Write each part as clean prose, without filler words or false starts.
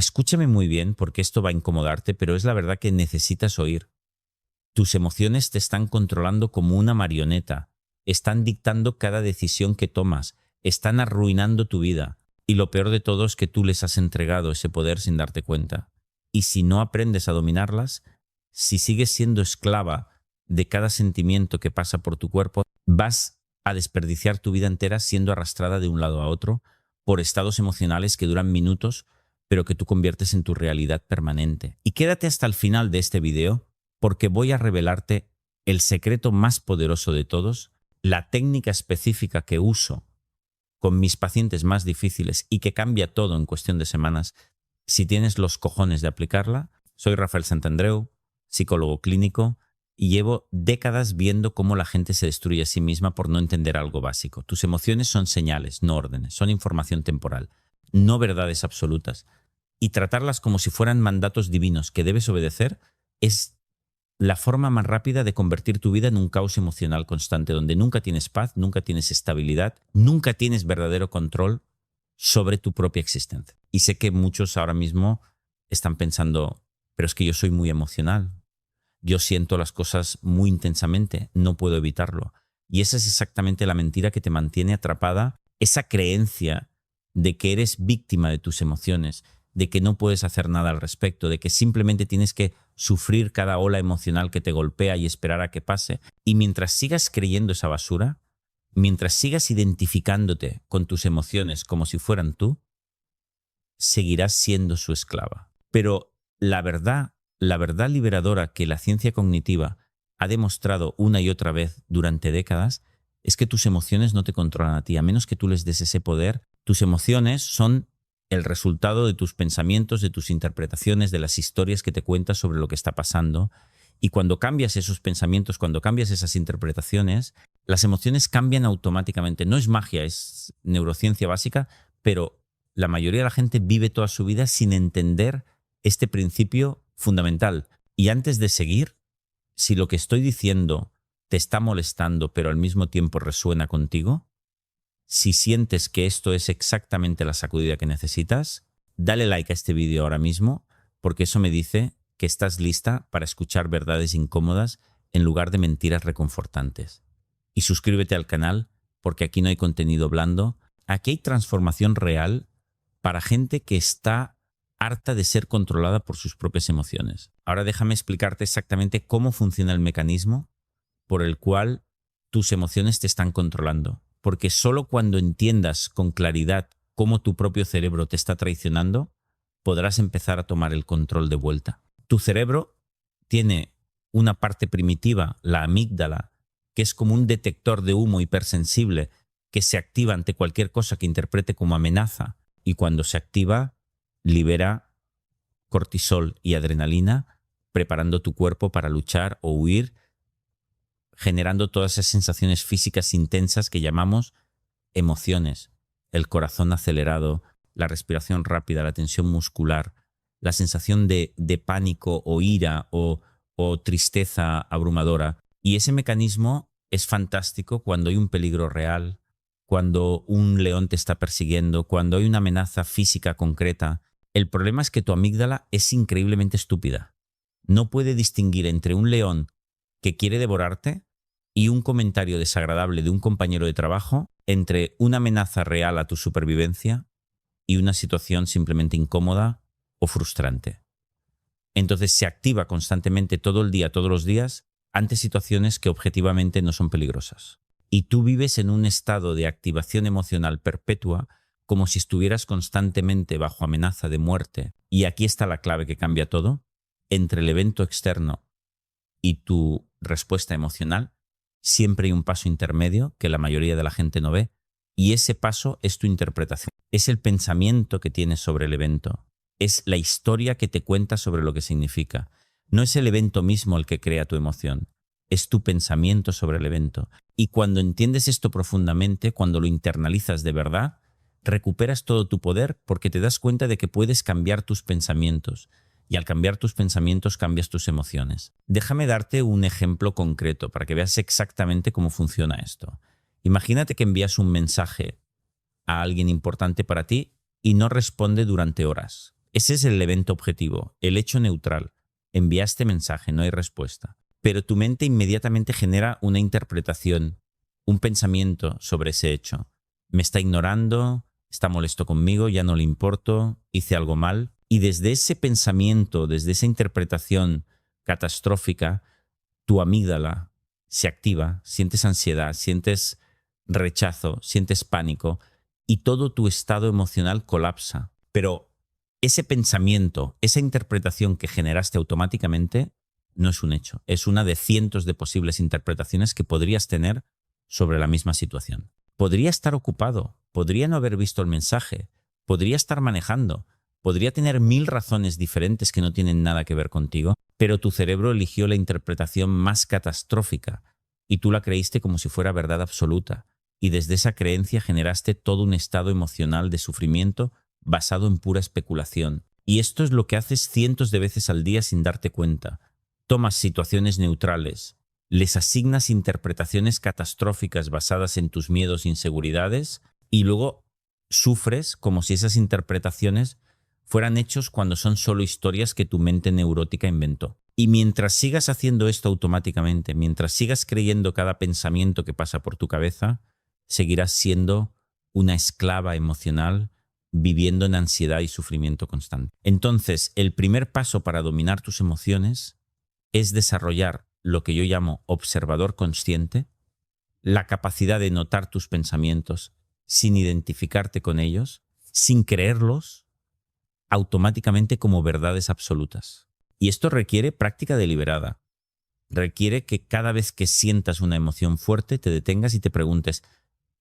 escúchame muy bien porque esto va a incomodarte, pero es la verdad que necesitas oír. Tus emociones te están controlando como una marioneta, están dictando cada decisión que tomas, están arruinando tu vida. Y lo peor de todo es que tú les has entregado ese poder sin darte cuenta. Y si no aprendes a dominarlas, si sigues siendo esclava de cada sentimiento que pasa por tu cuerpo, vas a desperdiciar tu vida entera siendo arrastrada de un lado a otro por estados emocionales que duran minutos, pero que tú conviertes en tu realidad permanente. Y quédate hasta el final de este video, porque voy a revelarte el secreto más poderoso de todos, la técnica específica que uso con mis pacientes más difíciles y que cambia todo en cuestión de semanas si tienes los cojones de aplicarla. Soy Rafael Santandreu, psicólogo clínico, y llevo décadas viendo cómo la gente se destruye a sí misma por no entender algo básico. Tus emociones son señales, no órdenes, son información temporal, no verdades absolutas. Y tratarlas como si fueran mandatos divinos que debes obedecer es la forma más rápida de convertir tu vida en un caos emocional constante, donde nunca tienes paz, nunca tienes estabilidad, nunca tienes verdadero control sobre tu propia existencia. Y sé que muchos ahora mismo están pensando, pero es que yo soy muy emocional, yo siento las cosas muy intensamente, no puedo evitarlo. Y esa es exactamente la mentira que te mantiene atrapada, esa creencia de que eres víctima de tus emociones, de que no puedes hacer nada al respecto, de que simplemente tienes que sufrir cada ola emocional que te golpea y esperar a que pase. Y mientras sigas creyendo esa basura, mientras sigas identificándote con tus emociones como si fueran tú, seguirás siendo su esclava. Pero la verdad liberadora que la ciencia cognitiva ha demostrado una y otra vez durante décadas es que tus emociones no te controlan a ti. A menos que tú les des ese poder, tus emociones son el resultado de tus pensamientos, de tus interpretaciones, de las historias que te cuentas sobre lo que está pasando. Y cuando cambias esos pensamientos, cuando cambias esas interpretaciones, las emociones cambian automáticamente. No es magia, es neurociencia básica, pero la mayoría de la gente vive toda su vida sin entender este principio fundamental. Y antes de seguir, si lo que estoy diciendo te está molestando, pero al mismo tiempo resuena contigo, si sientes que esto es exactamente la sacudida que necesitas, dale like a este vídeo ahora mismo, porque eso me dice que estás lista para escuchar verdades incómodas en lugar de mentiras reconfortantes. Y suscríbete al canal, porque aquí no hay contenido blando. Aquí hay transformación real para gente que está harta de ser controlada por sus propias emociones. Ahora déjame explicarte exactamente cómo funciona el mecanismo por el cual tus emociones te están controlando. Porque solo cuando entiendas con claridad cómo tu propio cerebro te está traicionando, podrás empezar a tomar el control de vuelta. Tu cerebro tiene una parte primitiva, la amígdala, que es como un detector de humo hipersensible que se activa ante cualquier cosa que interprete como amenaza, y cuando se activa libera cortisol y adrenalina, preparando tu cuerpo para luchar o huir, generando todas esas sensaciones físicas intensas que llamamos emociones. El corazón acelerado, la respiración rápida, la tensión muscular, la sensación de pánico o ira o tristeza abrumadora. Y ese mecanismo es fantástico cuando hay un peligro real, cuando un león te está persiguiendo, cuando hay una amenaza física concreta. El problema es que tu amígdala es increíblemente estúpida. No puede distinguir entre un león que quiere devorarte y un comentario desagradable de un compañero de trabajo, entre una amenaza real a tu supervivencia y una situación simplemente incómoda o frustrante. Entonces se activa constantemente todo el día, todos los días, ante situaciones que objetivamente no son peligrosas. Y tú vives en un estado de activación emocional perpetua, como si estuvieras constantemente bajo amenaza de muerte. Y aquí está la clave que cambia todo. Entre el evento externo y tu respuesta emocional, siempre hay un paso intermedio que la mayoría de la gente no ve, y ese paso es tu interpretación. Es el pensamiento que tienes sobre el evento. Es la historia que te cuentas sobre lo que significa. No es el evento mismo el que crea tu emoción, es tu pensamiento sobre el evento. Y cuando entiendes esto profundamente, cuando lo internalizas de verdad, recuperas todo tu poder porque te das cuenta de que puedes cambiar tus pensamientos. Y al cambiar tus pensamientos, cambias tus emociones. Déjame darte un ejemplo concreto para que veas exactamente cómo funciona esto. Imagínate que envías un mensaje a alguien importante para ti y no responde durante horas. Ese es el evento objetivo, el hecho neutral. Enviaste mensaje, no hay respuesta. Pero tu mente inmediatamente genera una interpretación, un pensamiento sobre ese hecho. Me está ignorando, está molesto conmigo, ya no le importo, hice algo mal. Y desde ese pensamiento, desde esa interpretación catastrófica, tu amígdala se activa, sientes ansiedad, sientes rechazo, sientes pánico y todo tu estado emocional colapsa. Pero ese pensamiento, esa interpretación que generaste automáticamente no es un hecho, es una de cientos de posibles interpretaciones que podrías tener sobre la misma situación. Podría estar ocupado, podría no haber visto el mensaje, podría estar manejando, podría tener 1000 razones diferentes que no tienen nada que ver contigo, pero tu cerebro eligió la interpretación más catastrófica y tú la creíste como si fuera verdad absoluta. Y desde esa creencia generaste todo un estado emocional de sufrimiento basado en pura especulación. Y esto es lo que haces cientos de veces al día sin darte cuenta. Tomas situaciones neutrales, les asignas interpretaciones catastróficas basadas en tus miedos e inseguridades y luego sufres como si esas interpretaciones fueran hechos cuando son solo historias que tu mente neurótica inventó. Y mientras sigas haciendo esto automáticamente, mientras sigas creyendo cada pensamiento que pasa por tu cabeza, seguirás siendo una esclava emocional viviendo en ansiedad y sufrimiento constante. Entonces, el primer paso para dominar tus emociones es desarrollar lo que yo llamo observador consciente, la capacidad de notar tus pensamientos sin identificarte con ellos, sin creerlos automáticamente como verdades absolutas. Y esto requiere práctica deliberada. Requiere que cada vez que sientas una emoción fuerte te detengas y te preguntes,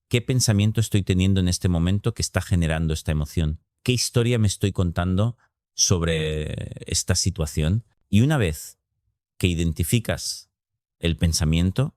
¿qué pensamiento estoy teniendo en este momento que está generando esta emoción? ¿Qué historia me estoy contando sobre esta situación? Y una vez que identificas el pensamiento,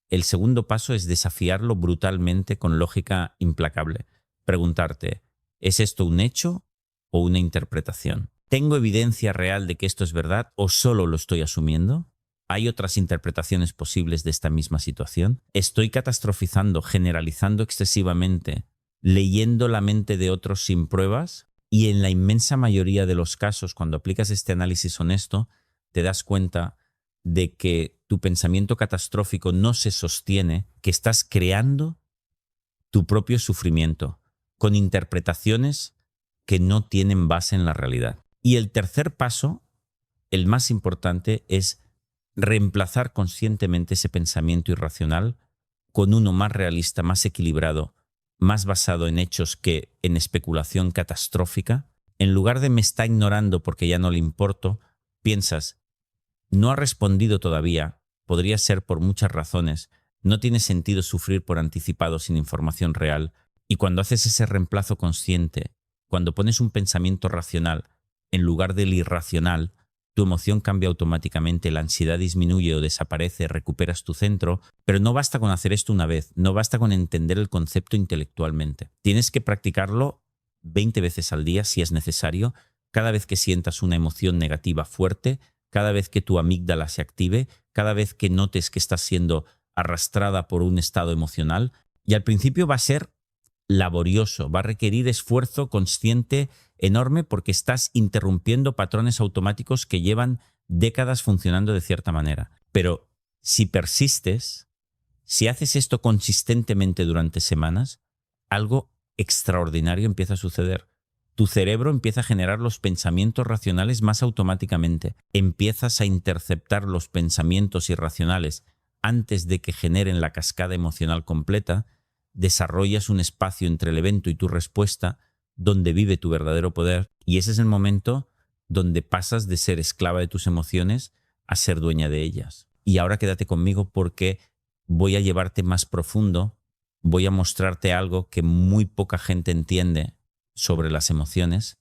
el segundo paso es desafiarlo brutalmente con lógica implacable. Preguntarte, ¿es esto un hecho o una interpretación? ¿Tengo evidencia real de que esto es verdad o solo lo estoy asumiendo? ¿Hay otras interpretaciones posibles de esta misma situación? ¿Estoy catastrofizando, generalizando excesivamente, leyendo la mente de otros sin pruebas? Y en la inmensa mayoría de los casos, cuando aplicas este análisis honesto, te das cuenta de que tu pensamiento catastrófico no se sostiene, que estás creando tu propio sufrimiento con interpretaciones que no tienen base en la realidad. Y el tercer paso, el más importante, es reemplazar conscientemente ese pensamiento irracional con uno más realista, más equilibrado, más basado en hechos que en especulación catastrófica. En lugar de me está ignorando porque ya no le importo, piensas, no ha respondido todavía, podría ser por muchas razones, no tiene sentido sufrir por anticipado sin información real. Y cuando haces ese reemplazo consciente, cuando pones un pensamiento racional en lugar del irracional, tu emoción cambia automáticamente, la ansiedad disminuye o desaparece, recuperas tu centro, pero no basta con hacer esto una vez, no basta con entender el concepto intelectualmente. Tienes que practicarlo 20 veces al día si es necesario, cada vez que sientas una emoción negativa fuerte, cada vez que tu amígdala se active, cada vez que notes que estás siendo arrastrada por un estado emocional. Y al principio va a ser laborioso, va a requerir esfuerzo consciente enorme porque estás interrumpiendo patrones automáticos que llevan décadas funcionando de cierta manera. Pero si persistes, si haces esto consistentemente durante semanas, algo extraordinario empieza a suceder. Tu cerebro empieza a generar los pensamientos racionales más automáticamente. Empiezas a interceptar los pensamientos irracionales antes de que generen la cascada emocional completa. Desarrollas un espacio entre el evento y tu respuesta donde vive tu verdadero poder, y ese es el momento donde pasas de ser esclava de tus emociones a ser dueña de ellas. Y ahora quédate conmigo porque voy a llevarte más profundo, voy a mostrarte algo que muy poca gente entiende sobre las emociones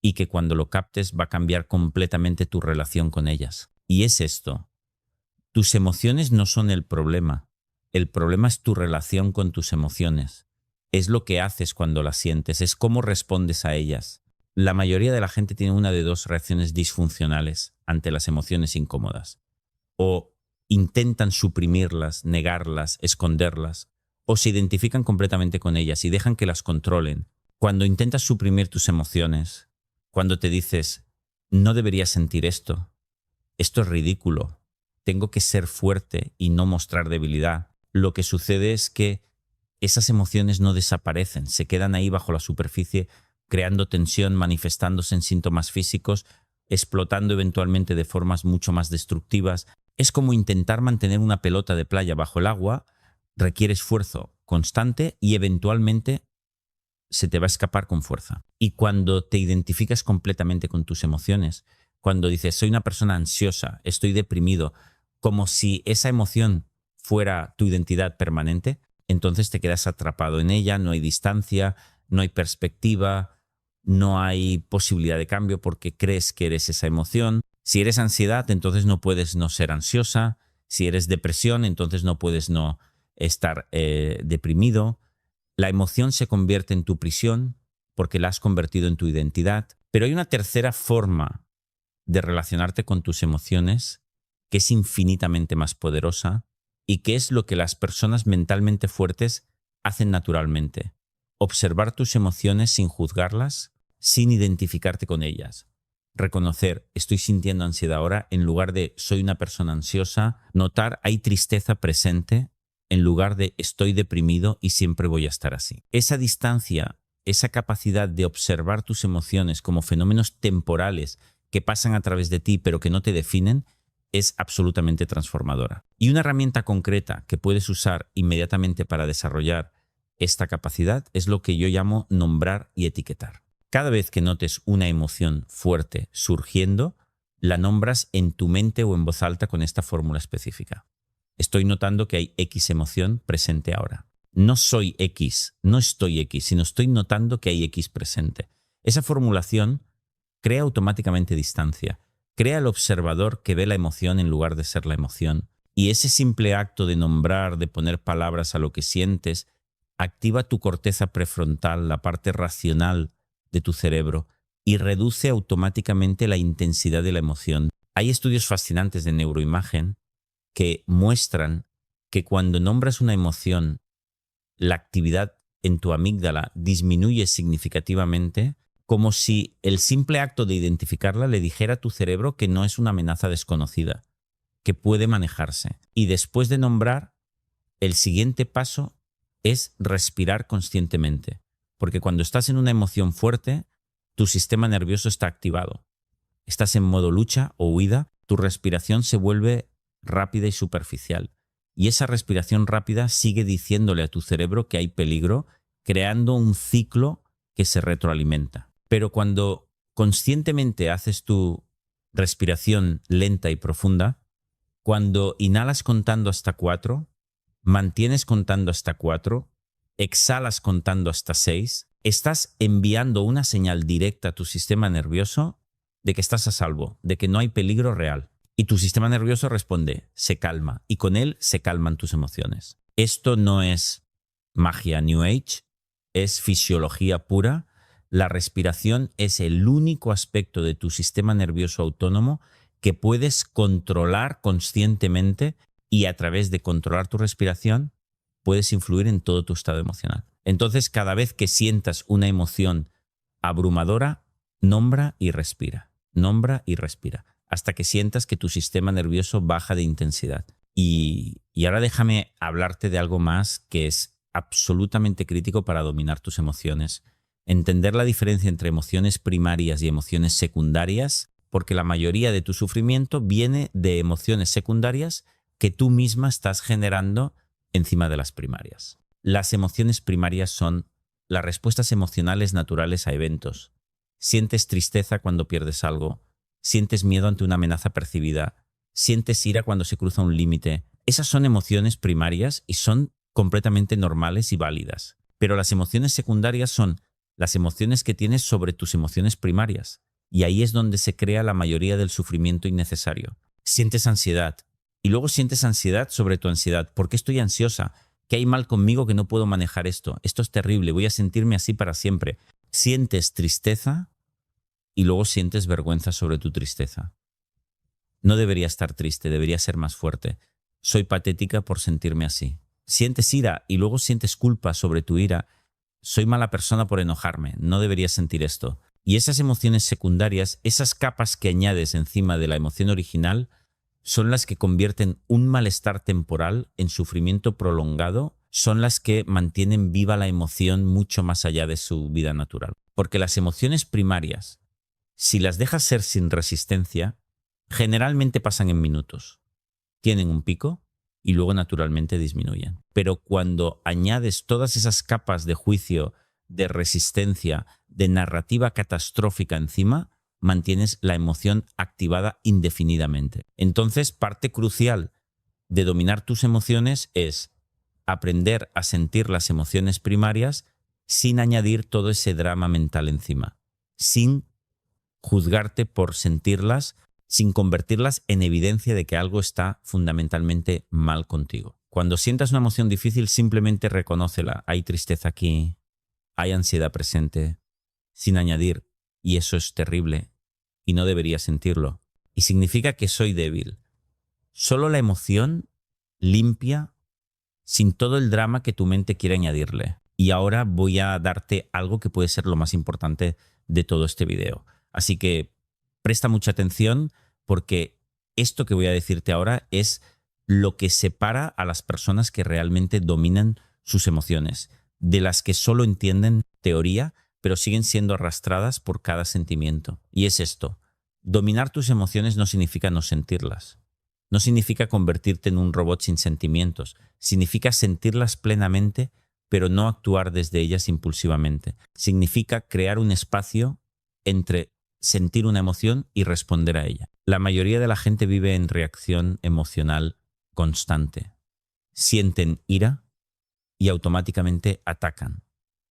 y que cuando lo captes va a cambiar completamente tu relación con ellas. Y es esto: tus emociones no son el problema es tu relación con tus emociones. Es lo que haces cuando las sientes, es cómo respondes a ellas. La mayoría de la gente tiene una de dos reacciones disfuncionales ante las emociones incómodas. O intentan suprimirlas, negarlas, esconderlas, o se identifican completamente con ellas y dejan que las controlen. Cuando intentas suprimir tus emociones, Cuando te dices, no debería sentir esto, esto es ridículo, tengo que ser fuerte y no mostrar debilidad, lo que sucede es que esas emociones no desaparecen, se quedan ahí bajo la superficie, creando tensión, manifestándose en síntomas físicos, explotando eventualmente de formas mucho más destructivas. Es como intentar mantener una pelota de playa bajo el agua, requiere esfuerzo constante y eventualmente se te va a escapar con fuerza. Y cuando te identificas completamente con tus emociones, cuando dices, soy una persona ansiosa, estoy deprimido, como si esa emoción fuera tu identidad permanente, entonces te quedas atrapado en ella, no hay distancia, no hay perspectiva, no hay posibilidad de cambio porque crees que eres esa emoción. Si eres ansiedad, entonces no puedes no ser ansiosa. Si eres depresión, entonces no puedes no estar deprimido. La emoción se convierte en tu prisión porque la has convertido en tu identidad. Pero hay una tercera forma de relacionarte con tus emociones que es infinitamente más poderosa y que es lo que las personas mentalmente fuertes hacen naturalmente. Observar tus emociones sin juzgarlas, sin identificarte con ellas. Reconocer, estoy sintiendo ansiedad ahora, en lugar de soy una persona ansiosa. Notar, hay tristeza presente, en lugar de estoy deprimido y siempre voy a estar así. Esa distancia, esa capacidad de observar tus emociones como fenómenos temporales que pasan a través de ti pero que no te definen, es absolutamente transformadora. Y una herramienta concreta que puedes usar inmediatamente para desarrollar esta capacidad es lo que yo llamo nombrar y etiquetar. Cada vez que notes una emoción fuerte surgiendo, la nombras en tu mente o en voz alta con esta fórmula específica. Estoy notando que hay X emoción presente ahora. No soy X, no estoy X, sino estoy notando que hay X presente. Esa formulación crea automáticamente distancia. Crea el observador que ve la emoción en lugar de ser la emoción. Y ese simple acto de nombrar, de poner palabras a lo que sientes, activa tu corteza prefrontal, la parte racional de tu cerebro, y reduce automáticamente la intensidad de la emoción. Hay estudios fascinantes de neuroimagen que muestran que cuando nombras una emoción, la actividad en tu amígdala disminuye significativamente, como si el simple acto de identificarla le dijera a tu cerebro que no es una amenaza desconocida, que puede manejarse. Y después de nombrar, el siguiente paso es respirar conscientemente, porque cuando estás en una emoción fuerte, tu sistema nervioso está activado. Estás en modo lucha o huida, tu respiración se vuelve rápida y superficial. Y esa respiración rápida sigue diciéndole a tu cerebro que hay peligro, creando un ciclo que se retroalimenta. Pero cuando conscientemente haces tu respiración lenta y profunda, cuando inhalas contando hasta 4, mantienes contando hasta 4, exhalas contando hasta 6, estás enviando una señal directa a tu sistema nervioso de que estás a salvo, de que no hay peligro real. Y tu sistema nervioso responde, se calma, y con él se calman tus emociones. Esto no es magia New Age, es fisiología pura. La respiración es el único aspecto de tu sistema nervioso autónomo que puedes controlar conscientemente, y a través de controlar tu respiración puedes influir en todo tu estado emocional. Entonces, cada vez que sientas una emoción abrumadora, nombra y respira. Nombra y respira, hasta que sientas que tu sistema nervioso baja de intensidad. Y ahora déjame hablarte de algo más que es absolutamente crítico para dominar tus emociones. Entender la diferencia entre emociones primarias y emociones secundarias, porque la mayoría de tu sufrimiento viene de emociones secundarias que tú misma estás generando encima de las primarias. Las emociones primarias son las respuestas emocionales naturales a eventos. Sientes tristeza cuando pierdes algo, sientes miedo ante una amenaza percibida, sientes ira cuando se cruza un límite. Esas son emociones primarias y son completamente normales y válidas. Pero las emociones secundarias son las emociones que tienes sobre tus emociones primarias. Y ahí es donde se crea la mayoría del sufrimiento innecesario. Sientes ansiedad y luego sientes ansiedad sobre tu ansiedad. ¿Por qué estoy ansiosa? ¿Qué hay mal conmigo que no puedo manejar esto? Esto es terrible, voy a sentirme así para siempre. Sientes tristeza y luego sientes vergüenza sobre tu tristeza. No debería estar triste, debería ser más fuerte. Soy patética por sentirme así. Sientes ira y luego sientes culpa sobre tu ira. Soy mala persona por enojarme, no debería sentir esto. Y esas emociones secundarias, esas capas que añades encima de la emoción original, son las que convierten un malestar temporal en sufrimiento prolongado, son las que mantienen viva la emoción mucho más allá de su vida natural. Porque las emociones primarias, si las dejas ser sin resistencia, generalmente pasan en minutos. Tienen un pico y luego naturalmente disminuyen. Pero cuando añades todas esas capas de juicio, de resistencia, de narrativa catastrófica encima, mantienes la emoción activada indefinidamente. Entonces, parte crucial de dominar tus emociones es aprender a sentir las emociones primarias sin añadir todo ese drama mental encima, sin juzgarte por sentirlas, sin convertirlas en evidencia de que algo está fundamentalmente mal contigo. Cuando sientas una emoción difícil, simplemente reconócela. Hay tristeza aquí, hay ansiedad presente, sin añadir, y eso es terrible, y no debería sentirlo. Y significa que soy débil. Solo la emoción limpia, sin todo el drama que tu mente quiere añadirle. Y ahora voy a darte algo que puede ser lo más importante de todo este video. Así que presta mucha atención, porque esto que voy a decirte ahora es lo que separa a las personas que realmente dominan sus emociones, de las que solo entienden teoría, pero siguen siendo arrastradas por cada sentimiento. Y es esto: dominar tus emociones no significa no sentirlas. No significa convertirte en un robot sin sentimientos. Significa sentirlas plenamente, pero no actuar desde ellas impulsivamente. Significa crear un espacio entre sentir una emoción y responder a ella. La mayoría de la gente vive en reacción emocional constante. Sienten ira y automáticamente atacan.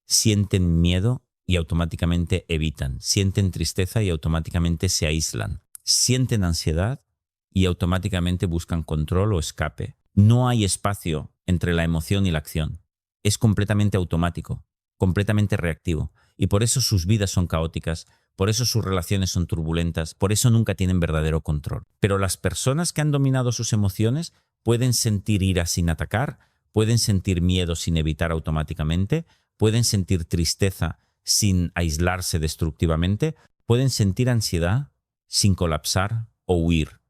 Sienten miedo y automáticamente evitan. Sienten tristeza y automáticamente se aíslan. Sienten ansiedad y automáticamente buscan control o escape. No hay espacio entre la emoción y la acción. Es completamente automático, completamente reactivo. Y por eso sus vidas son caóticas, por eso sus relaciones son turbulentas, por eso nunca tienen verdadero control. Pero las personas que han dominado sus emociones pueden sentir ira sin atacar, pueden sentir miedo sin evitar automáticamente, pueden sentir tristeza sin aislarse destructivamente, pueden sentir ansiedad sin colapsar o huir.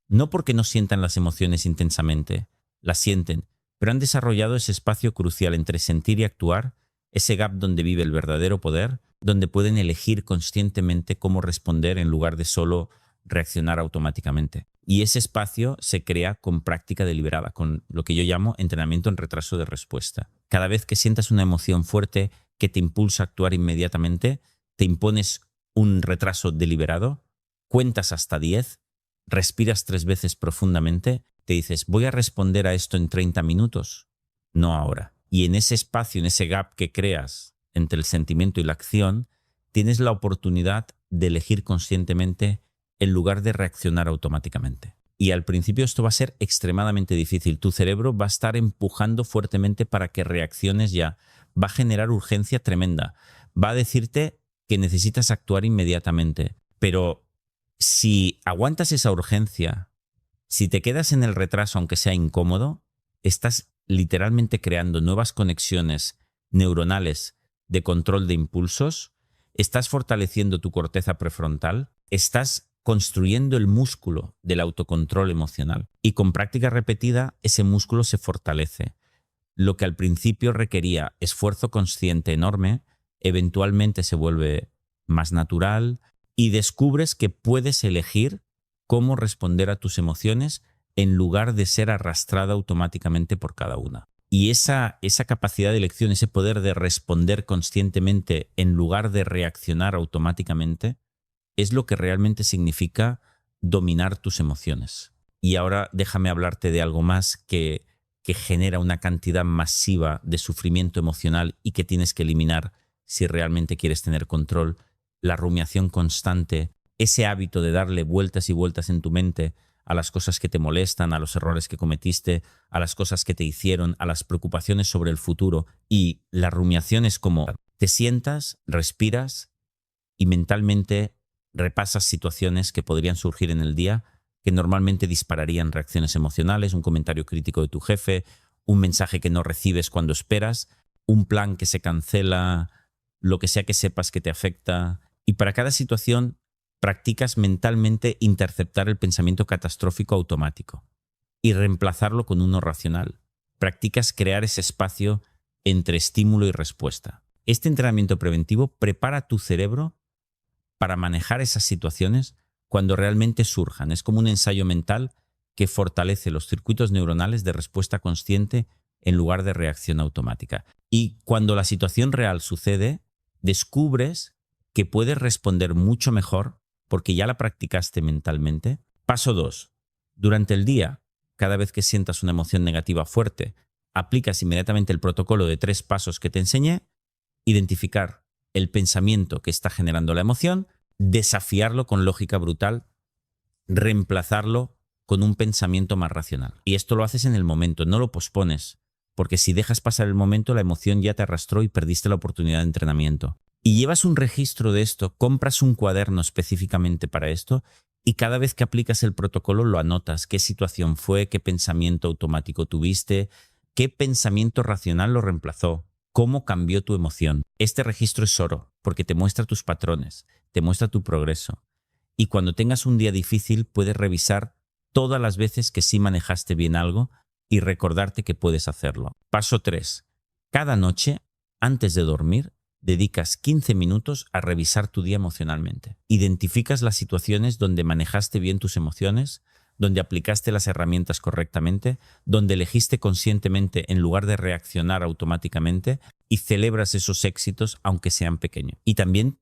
No porque no sientan las emociones intensamente, las sienten, pero han desarrollado ese espacio crucial entre sentir y actuar, ese gap donde vive el verdadero poder, donde pueden elegir conscientemente cómo responder en lugar de solo reaccionar automáticamente. Y ese espacio se crea con práctica deliberada, con lo que yo llamo entrenamiento en retraso de respuesta. Cada vez que sientas una emoción fuerte que te impulsa a actuar inmediatamente, te impones un retraso deliberado, cuentas hasta 10, respiras 3 veces profundamente, te dices, voy a responder a esto en 30 minutos, no ahora. Y en ese espacio, en ese gap que creas entre el sentimiento y la acción, tienes la oportunidad de elegir conscientemente en lugar de reaccionar automáticamente. Y al principio esto va a ser extremadamente difícil. Tu cerebro va a estar empujando fuertemente para que reacciones ya. Va a generar urgencia tremenda. Va a decirte que necesitas actuar inmediatamente. Pero si aguantas esa urgencia, si te quedas en el retraso aunque sea incómodo, estás literalmente creando nuevas conexiones neuronales de control de impulsos, estás fortaleciendo tu corteza prefrontal, estás construyendo el músculo del autocontrol emocional. Y con práctica repetida, ese músculo se fortalece. Lo que al principio requería esfuerzo consciente enorme, eventualmente se vuelve más natural y descubres que puedes elegir cómo responder a tus emociones en lugar de ser arrastrada automáticamente por cada una. Y esa capacidad de elección, ese poder de responder conscientemente en lugar de reaccionar automáticamente, es lo que realmente significa dominar tus emociones. Y ahora déjame hablarte de algo más que genera una cantidad masiva de sufrimiento emocional y que tienes que eliminar si realmente quieres tener control. La rumiación constante, ese hábito de darle vueltas y vueltas en tu mente a las cosas que te molestan, a los errores que cometiste, a las cosas que te hicieron, a las preocupaciones sobre el futuro. Y la rumiación es como te sientas, respiras y mentalmente repasas situaciones que podrían surgir en el día que normalmente dispararían reacciones emocionales, un comentario crítico de tu jefe, un mensaje que no recibes cuando esperas, un plan que se cancela, lo que sea que sepas que te afecta. Y para cada situación practicas mentalmente interceptar el pensamiento catastrófico automático y reemplazarlo con uno racional. Practicas crear ese espacio entre estímulo y respuesta. Este entrenamiento preventivo prepara tu cerebro para manejar esas situaciones cuando realmente surjan. Es como un ensayo mental que fortalece los circuitos neuronales de respuesta consciente en lugar de reacción automática. Y cuando la situación real sucede, descubres que puedes responder mucho mejor porque ya la practicaste mentalmente. Paso 2. Durante el día, cada vez que sientas una emoción negativa fuerte, aplicas inmediatamente el protocolo de 3 pasos que te enseñé: identificar el pensamiento que está generando la emoción, desafiarlo con lógica brutal, reemplazarlo con un pensamiento más racional. Y esto lo haces en el momento, no lo pospones, porque si dejas pasar el momento, la emoción ya te arrastró y perdiste la oportunidad de entrenamiento. Y llevas un registro de esto, compras un cuaderno específicamente para esto y cada vez que aplicas el protocolo lo anotas: qué situación fue, qué pensamiento automático tuviste, qué pensamiento racional lo reemplazó, cómo cambió tu emoción. Este registro es oro porque te muestra tus patrones, te muestra tu progreso. Y cuando tengas un día difícil puedes revisar todas las veces que sí manejaste bien algo y recordarte que puedes hacerlo. Paso 3. Cada noche, antes de dormir, dedicas 15 minutos a revisar tu día emocionalmente. Identificas las situaciones donde manejaste bien tus emociones, donde aplicaste las herramientas correctamente, donde elegiste conscientemente en lugar de reaccionar automáticamente, y celebras esos éxitos aunque sean pequeños. Y también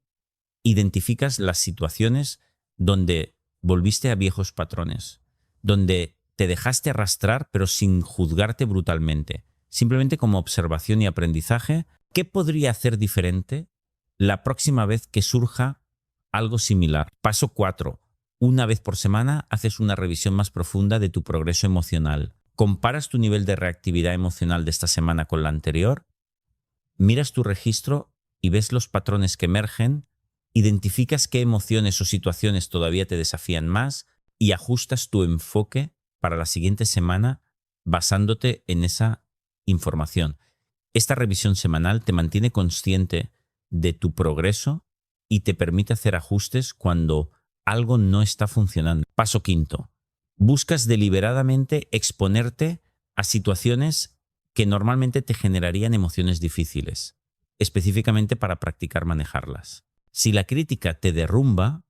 identificas las situaciones donde volviste a viejos patrones, donde te dejaste arrastrar pero sin juzgarte brutalmente, simplemente como observación y aprendizaje. ¿Qué podría hacer diferente la próxima vez que surja algo similar? Paso 4. Una vez por semana haces una revisión más profunda de tu progreso emocional. Comparas tu nivel de reactividad emocional de esta semana con la anterior, miras tu registro y ves los patrones que emergen, identificas qué emociones o situaciones todavía te desafían más y ajustas tu enfoque para la siguiente semana basándote en esa información. Esta revisión semanal te mantiene consciente de tu progreso y te permite hacer ajustes cuando algo no está funcionando. Paso 5. Buscas deliberadamente exponerte a situaciones que normalmente te generarían emociones difíciles, específicamente para practicar manejarlas. Si la crítica te derrumba,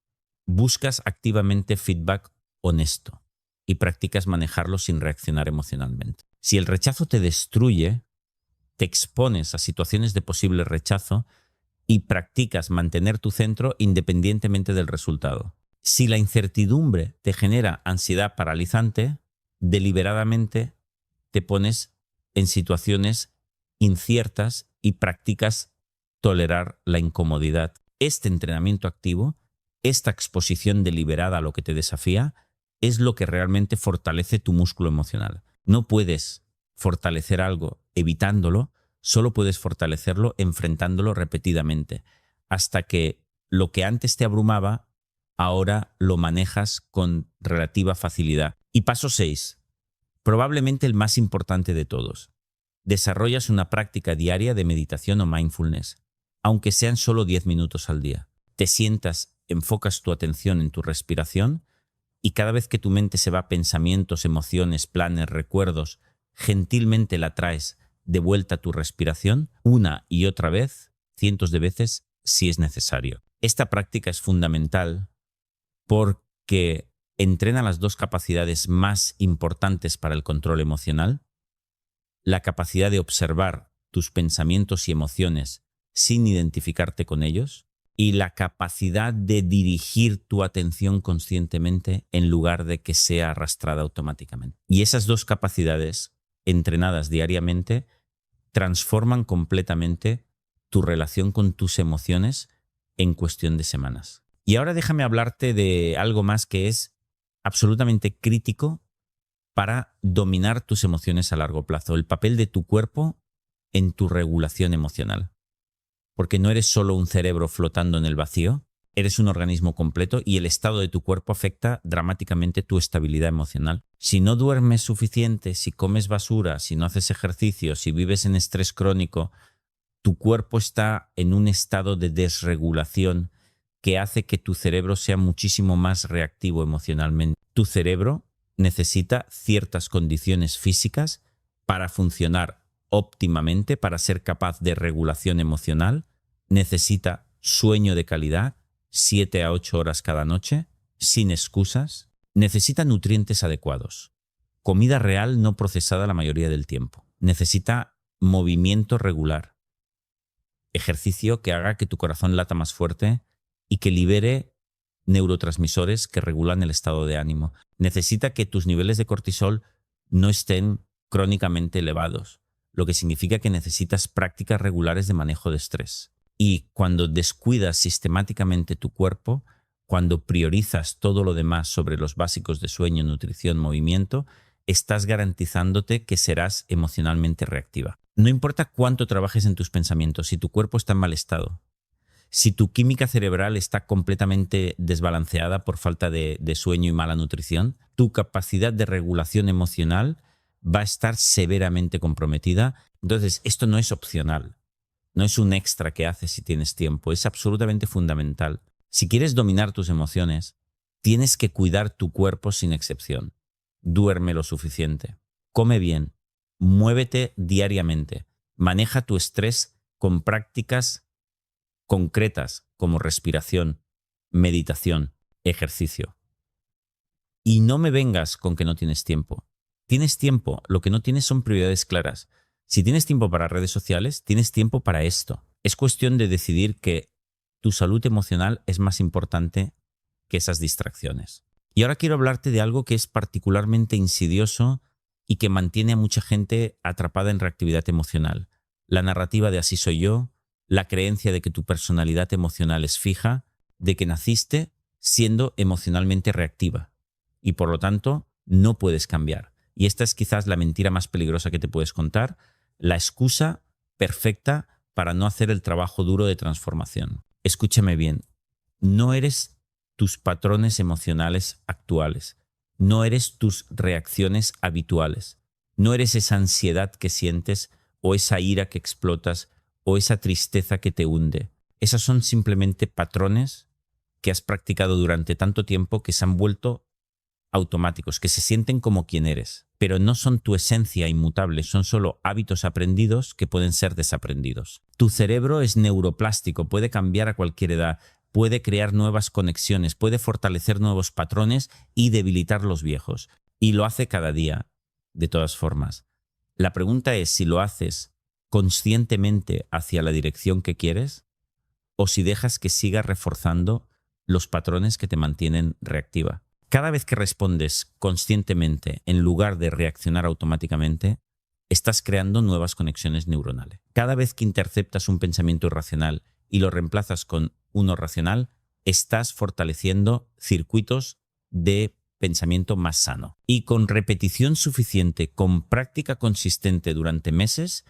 buscas activamente feedback honesto y practicas manejarlo sin reaccionar emocionalmente. Si el rechazo te destruye, te expones a situaciones de posible rechazo y practicas mantener tu centro independientemente del resultado. Si la incertidumbre te genera ansiedad paralizante, deliberadamente te pones en situaciones inciertas y practicas tolerar la incomodidad. Este entrenamiento activo, esta exposición deliberada a lo que te desafía, es lo que realmente fortalece tu músculo emocional. No puedes fortalecer algo evitándolo, solo puedes fortalecerlo enfrentándolo repetidamente, hasta que lo que antes te abrumaba, ahora lo manejas con relativa facilidad. Y paso 6, probablemente el más importante de todos. Desarrollas una práctica diaria de meditación o mindfulness, aunque sean solo 10 minutos al día. Te sientas, enfocas tu atención en tu respiración y cada vez que tu mente se va a pensamientos, emociones, planes, recuerdos, gentilmente la traes de vuelta a tu respiración una y otra vez, cientos de veces, si es necesario. Esta práctica es fundamental porque entrena las dos capacidades más importantes para el control emocional: la capacidad de observar tus pensamientos y emociones sin identificarte con ellos, y la capacidad de dirigir tu atención conscientemente en lugar de que sea arrastrada automáticamente. Y esas dos capacidades, entrenadas diariamente, transforman completamente tu relación con tus emociones en cuestión de semanas. Y ahora déjame hablarte de algo más que es absolutamente crítico para dominar tus emociones a largo plazo: el papel de tu cuerpo en tu regulación emocional. Porque no eres solo un cerebro flotando en el vacío, eres un organismo completo y el estado de tu cuerpo afecta dramáticamente tu estabilidad emocional. Si no duermes suficiente, si comes basura, si no haces ejercicio, si vives en estrés crónico, tu cuerpo está en un estado de desregulación que hace que tu cerebro sea muchísimo más reactivo emocionalmente. Tu cerebro necesita ciertas condiciones físicas para funcionar óptimamente, para ser capaz de regulación emocional. Necesita sueño de calidad, 7 a 8 horas cada noche, sin excusas. Necesita nutrientes adecuados, comida real no procesada la mayoría del tiempo. Necesita movimiento regular, ejercicio que haga que tu corazón lata más fuerte y que libere neurotransmisores que regulan el estado de ánimo. Necesita que tus niveles de cortisol no estén crónicamente elevados, lo que significa que necesitas prácticas regulares de manejo de estrés. Y cuando descuidas sistemáticamente tu cuerpo, cuando priorizas todo lo demás sobre los básicos de sueño, nutrición, movimiento, estás garantizándote que serás emocionalmente reactiva. No importa cuánto trabajes en tus pensamientos, si tu cuerpo está en mal estado, si tu química cerebral está completamente desbalanceada por falta de sueño y mala nutrición, tu capacidad de regulación emocional va a estar severamente comprometida. Entonces, esto no es opcional, no es un extra que haces si tienes tiempo, es absolutamente fundamental. Si quieres dominar tus emociones, tienes que cuidar tu cuerpo sin excepción. Duerme lo suficiente, come bien, muévete diariamente, maneja tu estrés con prácticas concretas como respiración, meditación, ejercicio. Y no me vengas con que no tienes tiempo. Tienes tiempo, lo que no tienes son prioridades claras. Si tienes tiempo para redes sociales, tienes tiempo para esto. Es cuestión de decidir que tu salud emocional es más importante que esas distracciones. Y ahora quiero hablarte de algo que es particularmente insidioso y que mantiene a mucha gente atrapada en reactividad emocional. La narrativa de así soy yo, la creencia de que tu personalidad emocional es fija, de que naciste siendo emocionalmente reactiva y por lo tanto no puedes cambiar. Y esta es quizás la mentira más peligrosa que te puedes contar, la excusa perfecta para no hacer el trabajo duro de transformación. Escúchame bien, no eres tus patrones emocionales actuales, no eres tus reacciones habituales, no eres esa ansiedad que sientes o esa ira que explotas o esa tristeza que te hunde. Esas son simplemente patrones que has practicado durante tanto tiempo que se han vuelto automáticos, que se sienten como quien eres, pero no son tu esencia inmutable, son solo hábitos aprendidos que pueden ser desaprendidos. Tu cerebro es neuroplástico, puede cambiar a cualquier edad, puede crear nuevas conexiones, puede fortalecer nuevos patrones y debilitar los viejos. Y lo hace cada día, de todas formas. La pregunta es si lo haces conscientemente hacia la dirección que quieres o si dejas que siga reforzando los patrones que te mantienen reactiva. Cada vez que respondes conscientemente en lugar de reaccionar automáticamente, estás creando nuevas conexiones neuronales. Cada vez que interceptas un pensamiento irracional y lo reemplazas con uno racional, estás fortaleciendo circuitos de pensamiento más sano. Y con repetición suficiente, con práctica consistente durante meses,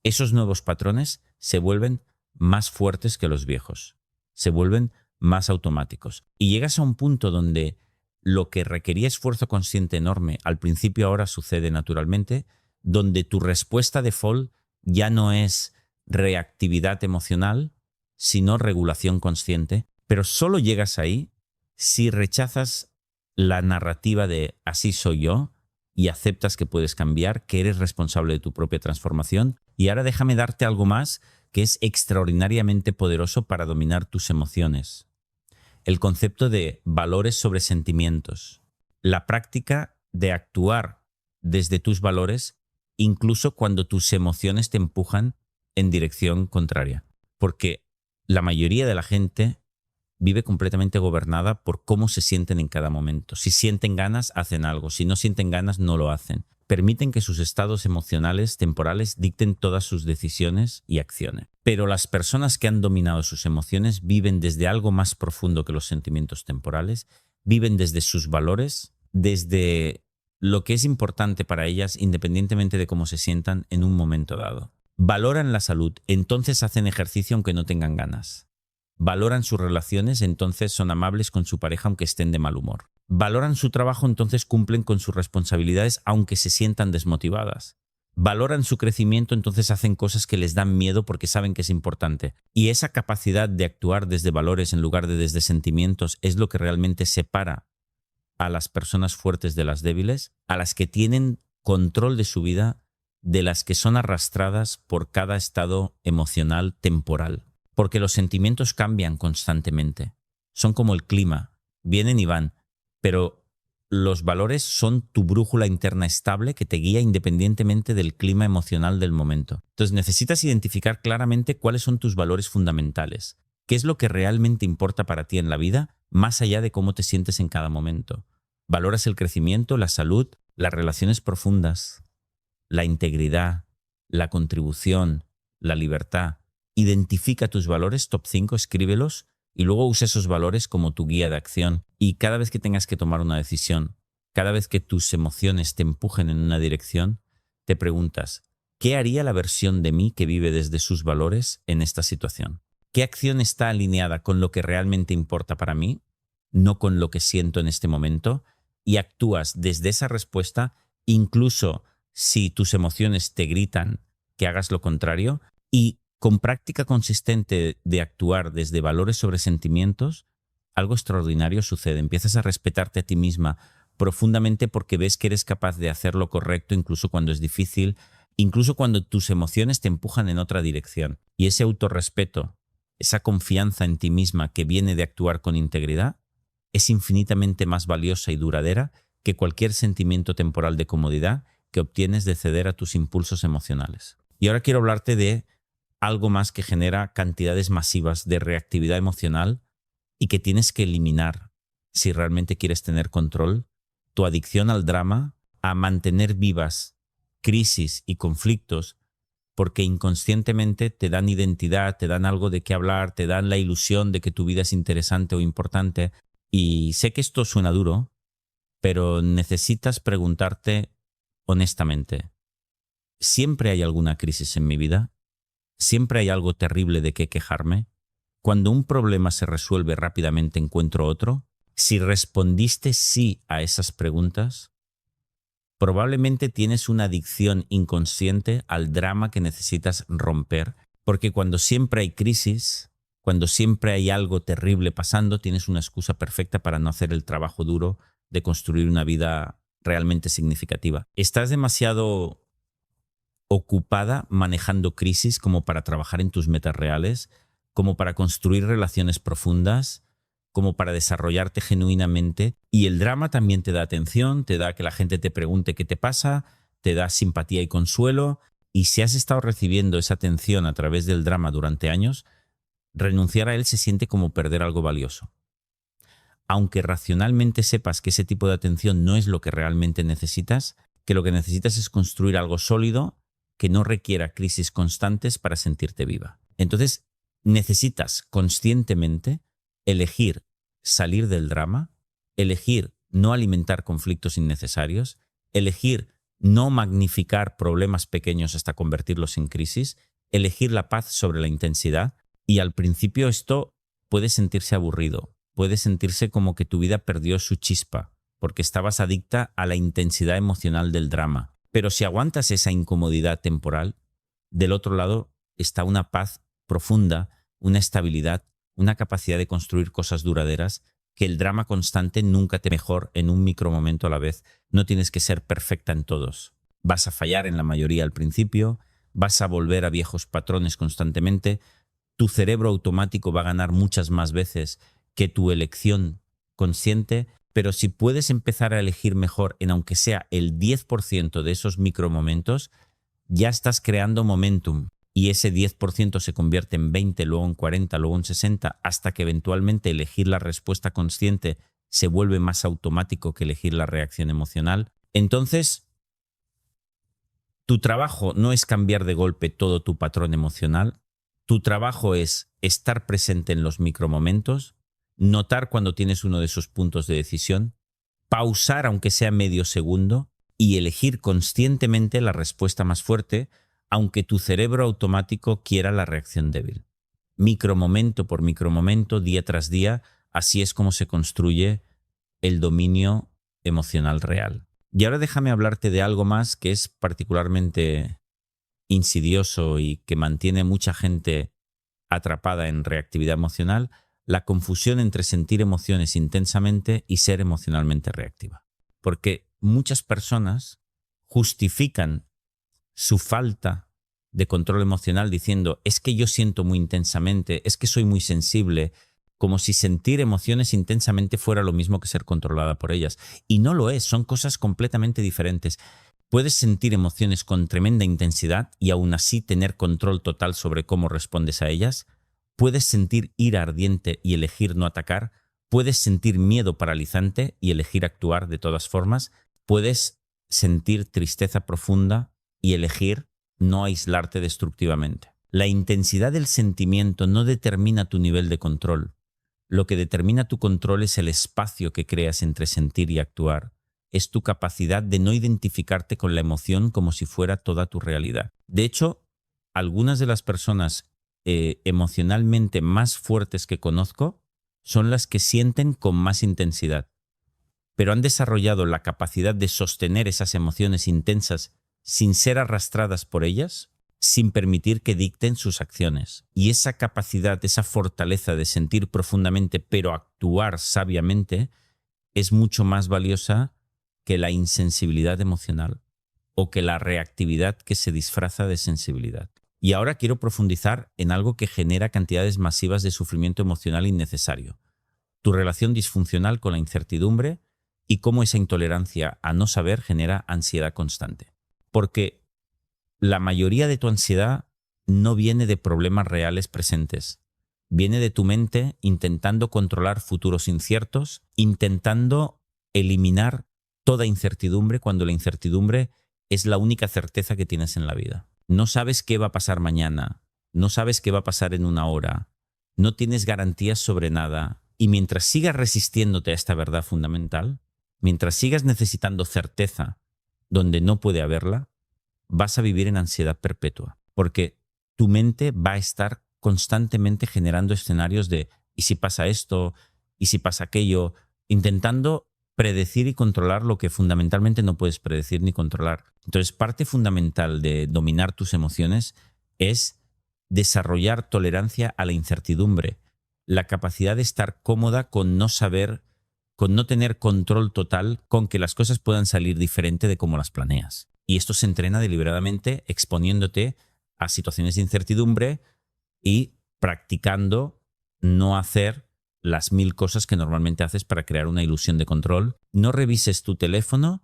esos nuevos patrones se vuelven más fuertes que los viejos, se vuelven más automáticos. Y llegas a un punto donde lo que requería esfuerzo consciente enorme al principio ahora sucede naturalmente, donde tu respuesta default ya no es reactividad emocional, sino regulación consciente, pero solo llegas ahí si rechazas la narrativa de así soy yo y aceptas que puedes cambiar, que eres responsable de tu propia transformación. Y ahora déjame darte algo más que es extraordinariamente poderoso para dominar tus emociones. El concepto de valores sobre sentimientos. La práctica de actuar desde tus valores incluso cuando tus emociones te empujan en dirección contraria. Porque la mayoría de la gente vive completamente gobernada por cómo se sienten en cada momento. Si sienten ganas, hacen algo. Si no sienten ganas, no lo hacen. Permiten que sus estados emocionales temporales dicten todas sus decisiones y acciones. Pero las personas que han dominado sus emociones viven desde algo más profundo que los sentimientos temporales, viven desde sus valores, desde lo que es importante para ellas independientemente de cómo se sientan en un momento dado. Valoran la salud, entonces hacen ejercicio aunque no tengan ganas. Valoran sus relaciones, entonces son amables con su pareja aunque estén de mal humor. Valoran su trabajo, entonces cumplen con sus responsabilidades aunque se sientan desmotivadas. valoran su crecimiento, entonces hacen cosas que les dan miedo porque saben que es importante. Y esa capacidad de actuar desde valores en lugar de desde sentimientos es lo que realmente separa a las personas fuertes de las débiles, a las que tienen control de su vida, de las que son arrastradas por cada estado emocional temporal. Porque los sentimientos cambian constantemente. Son como el clima, vienen y van, pero los valores son tu brújula interna estable que te guía independientemente del clima emocional del momento. Entonces necesitas identificar claramente cuáles son tus valores fundamentales, qué es lo que realmente importa para ti en la vida, más allá de cómo te sientes en cada momento. ¿Valoras el crecimiento, la salud, las relaciones profundas, la integridad, la contribución, la libertad? Identifica tus valores, top 5, escríbelos, y luego usa esos valores como tu guía de acción. Y cada vez que tengas que tomar una decisión, cada vez que tus emociones te empujen en una dirección, te preguntas, ¿qué haría la versión de mí que vive desde sus valores en esta situación? ¿Qué acción está alineada con lo que realmente importa para mí, no con lo que siento en este momento? Y actúas desde esa respuesta, incluso si tus emociones te gritan que hagas lo contrario, y con práctica consistente de actuar desde valores sobre sentimientos, algo extraordinario sucede. Empiezas a respetarte a ti misma profundamente porque ves que eres capaz de hacer lo correcto incluso cuando es difícil, incluso cuando tus emociones te empujan en otra dirección. Y ese autorrespeto, esa confianza en ti misma que viene de actuar con integridad, es infinitamente más valiosa y duradera que cualquier sentimiento temporal de comodidad que obtienes de ceder a tus impulsos emocionales. Y ahora quiero hablarte de algo más que genera cantidades masivas de reactividad emocional y que tienes que eliminar si realmente quieres tener control: tu adicción al drama, a mantener vivas crisis y conflictos porque inconscientemente te dan identidad, te dan algo de qué hablar, te dan la ilusión de que tu vida es interesante o importante. Y sé que esto suena duro, pero necesitas preguntarte honestamente, ¿siempre hay alguna crisis en mi vida? ¿Siempre hay algo terrible de qué quejarme? Cuando un problema se resuelve rápidamente, ¿encuentro otro? Si respondiste sí a esas preguntas, probablemente tienes una adicción inconsciente al drama que necesitas romper, porque cuando siempre hay crisis, cuando siempre hay algo terrible pasando, tienes una excusa perfecta para no hacer el trabajo duro de construir una vida realmente significativa. Estás demasiado ocupada manejando crisis como para trabajar en tus metas reales, como para construir relaciones profundas, como para desarrollarte genuinamente. Y el drama también te da atención, te da que la gente te pregunte qué te pasa, te da simpatía y consuelo. Y si has estado recibiendo esa atención a través del drama durante años, renunciar a él se siente como perder algo valioso. Aunque racionalmente sepas que ese tipo de atención no es lo que realmente necesitas, que lo que necesitas es construir algo sólido que no requiera crisis constantes para sentirte viva. Entonces, necesitas conscientemente elegir salir del drama, elegir no alimentar conflictos innecesarios, elegir no magnificar problemas pequeños hasta convertirlos en crisis, elegir la paz sobre la intensidad. Y al principio esto puede sentirse aburrido, puede sentirse como que tu vida perdió su chispa, porque estabas adicta a la intensidad emocional del drama. Pero si aguantas esa incomodidad temporal, del otro lado está una paz profunda, una estabilidad, una capacidad de construir cosas duraderas que el drama constante nunca te mejor en un micromomento a la vez. No tienes que ser perfecta en todos. Vas a fallar en la mayoría al principio, vas a volver a viejos patrones constantemente, tu cerebro automático va a ganar muchas más veces que tu elección consciente. Pero si puedes empezar a elegir mejor en aunque sea el 10% de esos micromomentos, ya estás creando momentum. Y ese 10% se convierte en 20, luego en 40, luego en 60, hasta que eventualmente elegir la respuesta consciente se vuelve más automático que elegir la reacción emocional. Entonces, tu trabajo no es cambiar de golpe todo tu patrón emocional. Tu trabajo es estar presente en los micromomentos, notar cuando tienes uno de esos puntos de decisión, pausar aunque sea medio segundo y elegir conscientemente la respuesta más fuerte, aunque tu cerebro automático quiera la reacción débil. Micromomento por micromomento, día tras día, así es como se construye el dominio emocional real. Y ahora déjame hablarte de algo más que es particularmente insidioso y que mantiene mucha gente atrapada en reactividad emocional, la confusión entre sentir emociones intensamente y ser emocionalmente reactiva. Porque muchas personas justifican su falta de control emocional diciendo, es que yo siento muy intensamente, es que soy muy sensible, como si sentir emociones intensamente fuera lo mismo que ser controlada por ellas. Y no lo es, son cosas completamente diferentes. Puedes sentir emociones con tremenda intensidad y aún así tener control total sobre cómo respondes a ellas. Puedes sentir ira ardiente y elegir no atacar. Puedes sentir miedo paralizante y elegir actuar de todas formas. Puedes sentir tristeza profunda y elegir no aislarte destructivamente. La intensidad del sentimiento no determina tu nivel de control. Lo que determina tu control es el espacio que creas entre sentir y actuar. Es tu capacidad de no identificarte con la emoción como si fuera toda tu realidad. De hecho, algunas de las personas emocionalmente más fuertes que conozco son las que sienten con más intensidad, pero han desarrollado la capacidad de sostener esas emociones intensas sin ser arrastradas por ellas, sin permitir que dicten sus acciones. Y esa capacidad, esa fortaleza de sentir profundamente pero actuar sabiamente es mucho más valiosa que la insensibilidad emocional o que la reactividad que se disfraza de sensibilidad. Y ahora quiero profundizar en algo que genera cantidades masivas de sufrimiento emocional innecesario. Tu relación disfuncional con la incertidumbre y cómo esa intolerancia a no saber genera ansiedad constante. Porque la mayoría de tu ansiedad no viene de problemas reales presentes. Viene de tu mente intentando controlar futuros inciertos, intentando eliminar toda incertidumbre cuando la incertidumbre es la única certeza que tienes en la vida. No sabes qué va a pasar mañana, no sabes qué va a pasar en una hora, no tienes garantías sobre nada. Y mientras sigas resistiéndote a esta verdad fundamental, mientras sigas necesitando certeza donde no puede haberla, vas a vivir en ansiedad perpetua, porque tu mente va a estar constantemente generando escenarios de ¿y si pasa esto? ¿Y si pasa aquello? Intentando predecir y controlar lo que fundamentalmente no puedes predecir ni controlar. Entonces, parte fundamental de dominar tus emociones es desarrollar tolerancia a la incertidumbre, la capacidad de estar cómoda con no saber, con no tener control total, con que las cosas puedan salir diferente de como las planeas. Y esto se entrena deliberadamente exponiéndote a situaciones de incertidumbre y practicando no hacer las 1000 cosas que normalmente haces para crear una ilusión de control. No revises tu teléfono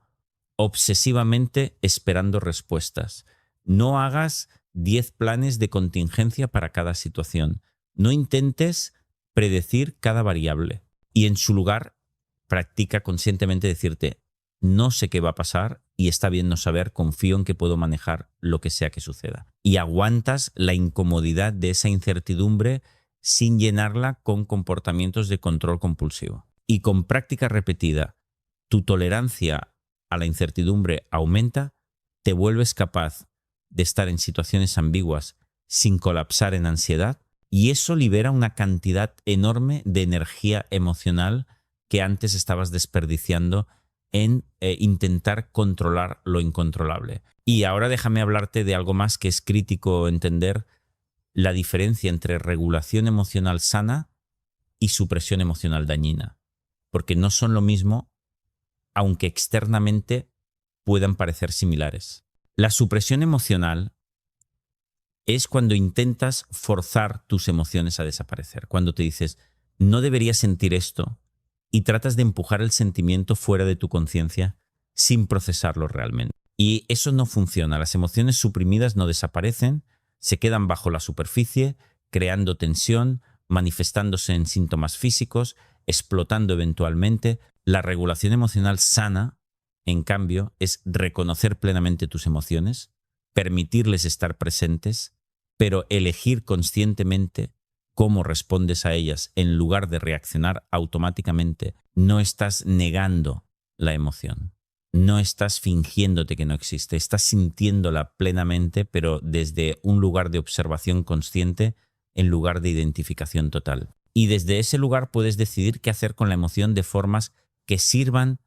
obsesivamente esperando respuestas. No hagas 10 planes de contingencia para cada situación. No intentes predecir cada variable. Y en su lugar, practica conscientemente decirte, no sé qué va a pasar y está bien no saber, confío en que puedo manejar lo que sea que suceda. Y aguantas la incomodidad de esa incertidumbre sin llenarla con comportamientos de control compulsivo. Y con práctica repetida, tu tolerancia a la incertidumbre aumenta, te vuelves capaz de estar en situaciones ambiguas sin colapsar en ansiedad, y eso libera una cantidad enorme de energía emocional que antes estabas desperdiciando en intentar controlar lo incontrolable. Y ahora déjame hablarte de algo más que es crítico entender: la diferencia entre regulación emocional sana y supresión emocional dañina. Porque no son lo mismo, aunque externamente puedan parecer similares. La supresión emocional es cuando intentas forzar tus emociones a desaparecer. Cuando te dices, no deberías sentir esto, y tratas de empujar el sentimiento fuera de tu conciencia sin procesarlo realmente. Y eso no funciona. Las emociones suprimidas no desaparecen, se quedan bajo la superficie, creando tensión, manifestándose en síntomas físicos, explotando eventualmente. La regulación emocional sana, en cambio, es reconocer plenamente tus emociones, permitirles estar presentes, pero elegir conscientemente cómo respondes a ellas en lugar de reaccionar automáticamente. No estás negando la emoción. No estás fingiéndote que no existe. Estás sintiéndola plenamente, pero desde un lugar de observación consciente en lugar de identificación total. Y desde ese lugar puedes decidir qué hacer con la emoción de formas que sirvan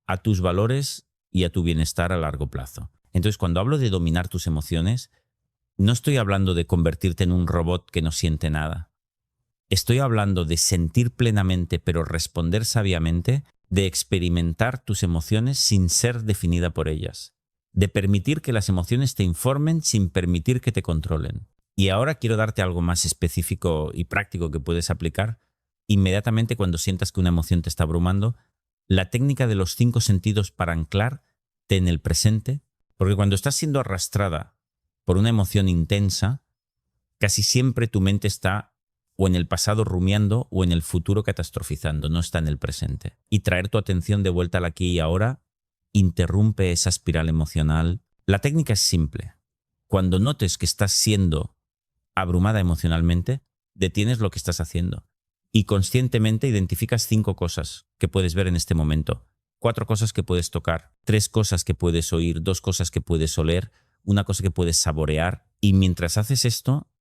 a tus valores y a tu bienestar a largo plazo. Entonces, cuando hablo de dominar tus emociones, no estoy hablando de convertirte en un robot que no siente nada. Estoy hablando de sentir plenamente, pero responder sabiamente, de experimentar tus emociones sin ser definida por ellas, de permitir que las emociones te informen sin permitir que te controlen. Y ahora quiero darte algo más específico y práctico que puedes aplicar inmediatamente cuando sientas que una emoción te está abrumando, la técnica de los 5 sentidos para anclarte en el presente, porque cuando estás siendo arrastrada por una emoción intensa, casi siempre tu mente está o en el pasado rumiando o en el futuro catastrofizando, no está en el presente. Y traer tu atención de vuelta al aquí y ahora interrumpe esa espiral emocional. La técnica es simple. Cuando notes que estás siendo abrumada emocionalmente, detienes lo que estás haciendo y conscientemente identificas 5 cosas que puedes ver en este momento, 4 cosas que puedes tocar, 3 cosas que puedes oír, 2 cosas que puedes oler, una cosa que puedes saborear, y mientras haces esto,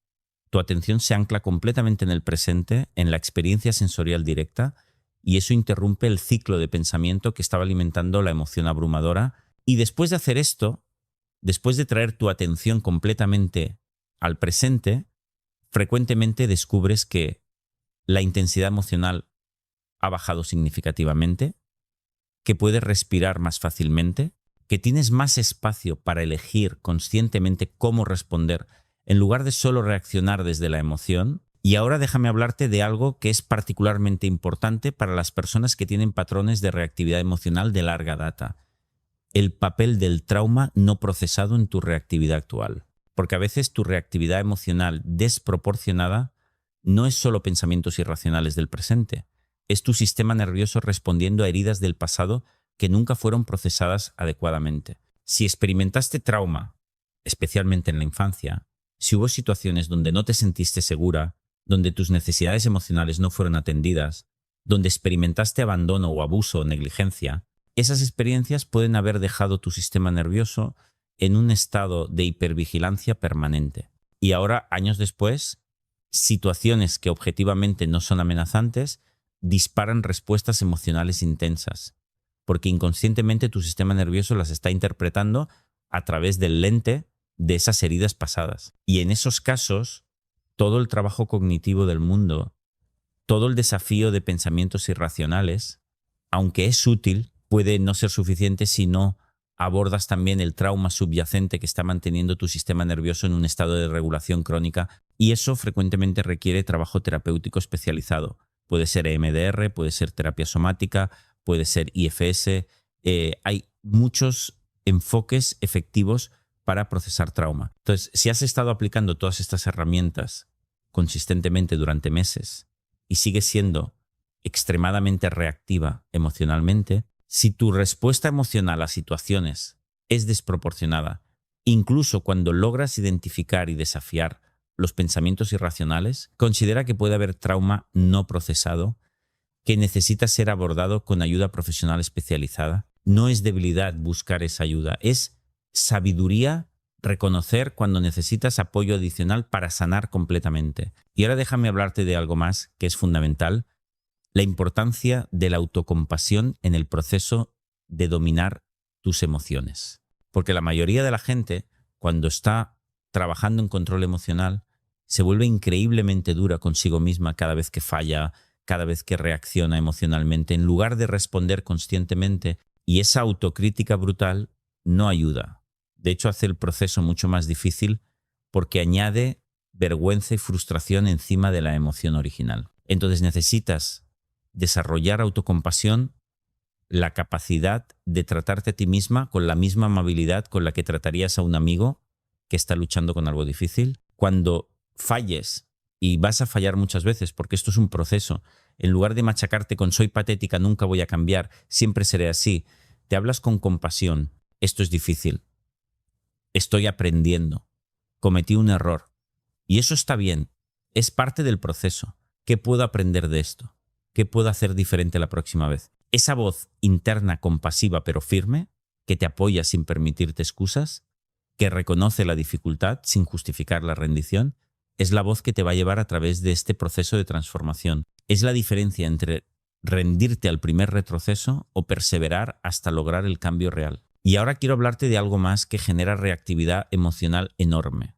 tu atención se ancla completamente en el presente, en la experiencia sensorial directa, y eso interrumpe el ciclo de pensamiento que estaba alimentando la emoción abrumadora. Y después de hacer esto, después de traer tu atención completamente al presente, frecuentemente descubres que la intensidad emocional ha bajado significativamente, que puedes respirar más fácilmente, que tienes más espacio para elegir conscientemente cómo responder en lugar de solo reaccionar desde la emoción. Y ahora déjame hablarte de algo que es particularmente importante para las personas que tienen patrones de reactividad emocional de larga data: el papel del trauma no procesado en tu reactividad actual. Porque a veces tu reactividad emocional desproporcionada no es solo pensamientos irracionales del presente, es tu sistema nervioso respondiendo a heridas del pasado que nunca fueron procesadas adecuadamente. Si experimentaste trauma, especialmente en la infancia, si hubo situaciones donde no te sentiste segura, donde tus necesidades emocionales no fueron atendidas, donde experimentaste abandono o abuso o negligencia, esas experiencias pueden haber dejado tu sistema nervioso en un estado de hipervigilancia permanente. Y ahora, años después, situaciones que objetivamente no son amenazantes disparan respuestas emocionales intensas, porque inconscientemente tu sistema nervioso las está interpretando a través del lente de esas heridas pasadas. Y en esos casos, todo el trabajo cognitivo del mundo, todo el desafío de pensamientos irracionales, aunque es útil, puede no ser suficiente si no abordas también el trauma subyacente que está manteniendo tu sistema nervioso en un estado de regulación crónica, y eso frecuentemente requiere trabajo terapéutico especializado. Puede ser EMDR, puede ser terapia somática, puede ser IFS. Hay muchos enfoques efectivos para procesar trauma. Entonces, si has estado aplicando todas estas herramientas consistentemente durante meses y sigues siendo extremadamente reactiva emocionalmente, si tu respuesta emocional a situaciones es desproporcionada, incluso cuando logras identificar y desafiar los pensamientos irracionales, considera que puede haber trauma no procesado que necesita ser abordado con ayuda profesional especializada. No es debilidad buscar esa ayuda, es sabiduría reconocer cuando necesitas apoyo adicional para sanar completamente. Y ahora déjame hablarte de algo más que es fundamental: la importancia de la autocompasión en el proceso de dominar tus emociones. Porque la mayoría de la gente, cuando está trabajando en control emocional, se vuelve increíblemente dura consigo misma cada vez que falla, cada vez que reacciona emocionalmente, en lugar de responder conscientemente. Y esa autocrítica brutal no ayuda. De hecho, hace el proceso mucho más difícil porque añade vergüenza y frustración encima de la emoción original. Entonces necesitas desarrollar autocompasión, la capacidad de tratarte a ti misma con la misma amabilidad con la que tratarías a un amigo que está luchando con algo difícil. Cuando falles, y vas a fallar muchas veces porque esto es un proceso, en lugar de machacarte con soy patética, nunca voy a cambiar, siempre seré así, te hablas con compasión: esto es difícil, estoy aprendiendo, cometí un error, y eso está bien, es parte del proceso. ¿Qué puedo aprender de esto? ¿Qué puedo hacer diferente la próxima vez? Esa voz interna compasiva pero firme, que te apoya sin permitirte excusas, que reconoce la dificultad sin justificar la rendición, es la voz que te va a llevar a través de este proceso de transformación. Es la diferencia entre rendirte al primer retroceso o perseverar hasta lograr el cambio real. Y ahora quiero hablarte de algo más que genera reactividad emocional enorme.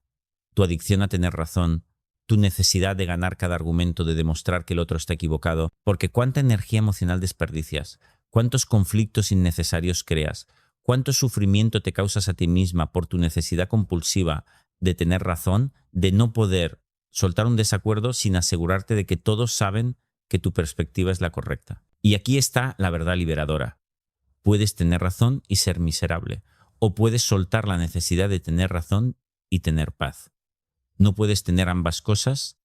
Tu adicción a tener razón, tu necesidad de ganar cada argumento, de demostrar que el otro está equivocado, porque cuánta energía emocional desperdicias, cuántos conflictos innecesarios creas, cuánto sufrimiento te causas a ti misma por tu necesidad compulsiva de tener razón, de no poder soltar un desacuerdo sin asegurarte de que todos saben que tu perspectiva es la correcta. Y aquí está la verdad liberadora. Puedes tener razón y ser miserable, o puedes soltar la necesidad de tener razón y tener paz. No puedes tener ambas cosas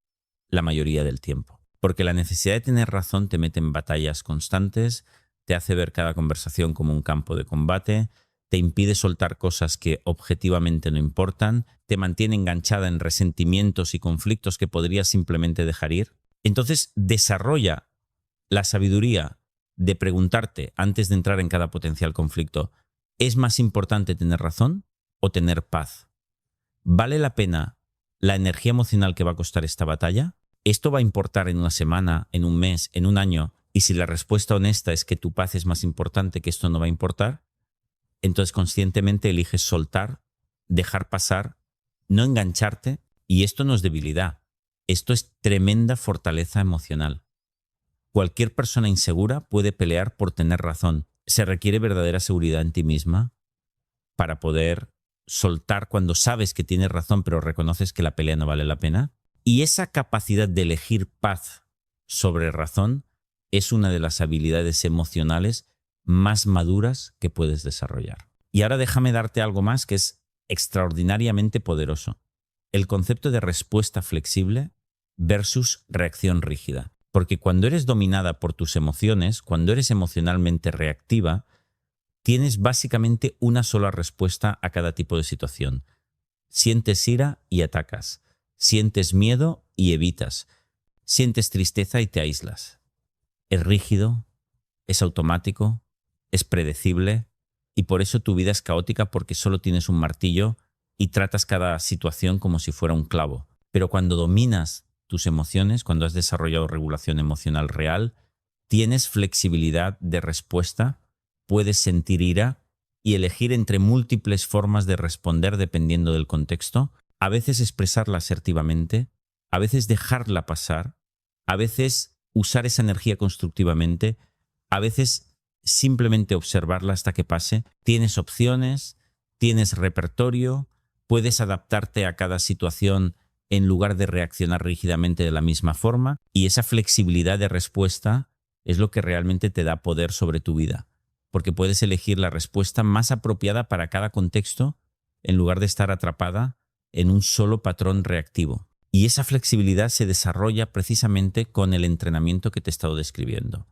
la mayoría del tiempo, porque la necesidad de tener razón te mete en batallas constantes, te hace ver cada conversación como un campo de combate, te impide soltar cosas que objetivamente no importan, te mantiene enganchada en resentimientos y conflictos que podrías simplemente dejar ir. Entonces, desarrolla la sabiduría de preguntarte antes de entrar en cada potencial conflicto, ¿es más importante tener razón o tener paz? ¿Vale la pena la energía emocional que va a costar esta batalla? ¿Esto va a importar en una semana, en un mes, en un año? Y si la respuesta honesta es que tu paz es más importante, que esto no va a importar, entonces conscientemente eliges soltar, dejar pasar, no engancharte, y esto no es debilidad, esto es tremenda fortaleza emocional. Cualquier persona insegura puede pelear por tener razón. Se requiere verdadera seguridad en ti misma para poder soltar cuando sabes que tienes razón, pero reconoces que la pelea no vale la pena. Y esa capacidad de elegir paz sobre razón es una de las habilidades emocionales más maduras que puedes desarrollar. Y ahora déjame darte algo más que es extraordinariamente poderoso. El concepto de respuesta flexible versus reacción rígida. Porque cuando eres dominada por tus emociones, cuando eres emocionalmente reactiva, tienes básicamente una sola respuesta a cada tipo de situación. Sientes ira y atacas. Sientes miedo y evitas. Sientes tristeza y te aíslas. Es rígido, es automático, es predecible y por eso tu vida es caótica porque solo tienes un martillo y tratas cada situación como si fuera un clavo. Pero cuando dominas tus emociones, cuando has desarrollado regulación emocional real, tienes flexibilidad de respuesta, puedes sentir ira y elegir entre múltiples formas de responder dependiendo del contexto, a veces expresarla asertivamente, a veces dejarla pasar, a veces usar esa energía constructivamente, a veces simplemente observarla hasta que pase. Tienes opciones, tienes repertorio, puedes adaptarte a cada situación en lugar de reaccionar rígidamente de la misma forma, y esa flexibilidad de respuesta es lo que realmente te da poder sobre tu vida, porque puedes elegir la respuesta más apropiada para cada contexto en lugar de estar atrapada en un solo patrón reactivo. Y esa flexibilidad se desarrolla precisamente con el entrenamiento que te he estado describiendo.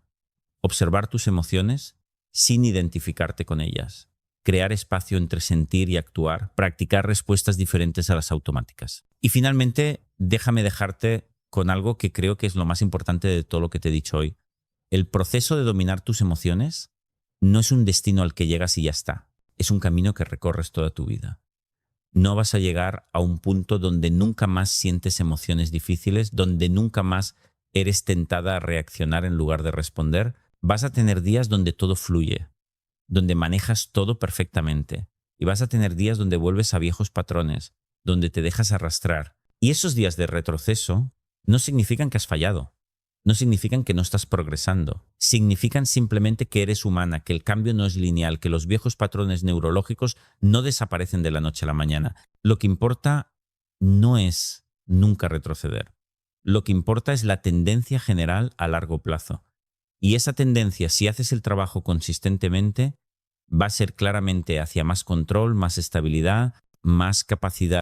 Observar tus emociones sin identificarte con ellas. Crear espacio entre sentir y actuar. Practicar respuestas diferentes a las automáticas. Y finalmente, déjame dejarte con algo que creo que es lo más importante de todo lo que te he dicho hoy. El proceso de dominar tus emociones no es un destino al que llegas y ya está. Es un camino que recorres toda tu vida. No vas a llegar a un punto donde nunca más sientes emociones difíciles, donde nunca más eres tentada a reaccionar en lugar de responder. Vas a tener días donde todo fluye, donde manejas todo perfectamente. Y vas a tener días donde vuelves a viejos patrones, donde te dejas arrastrar. Y esos días de retroceso no significan que has fallado. No significan que no estás progresando. Significan simplemente que eres humana, que el cambio no es lineal, que los viejos patrones neurológicos no desaparecen de la noche a la mañana. Lo que importa no es nunca retroceder. Lo que importa es la tendencia general a largo plazo. Y esa tendencia, si haces el trabajo consistentemente, va a ser claramente hacia más control, más estabilidad, más capacidad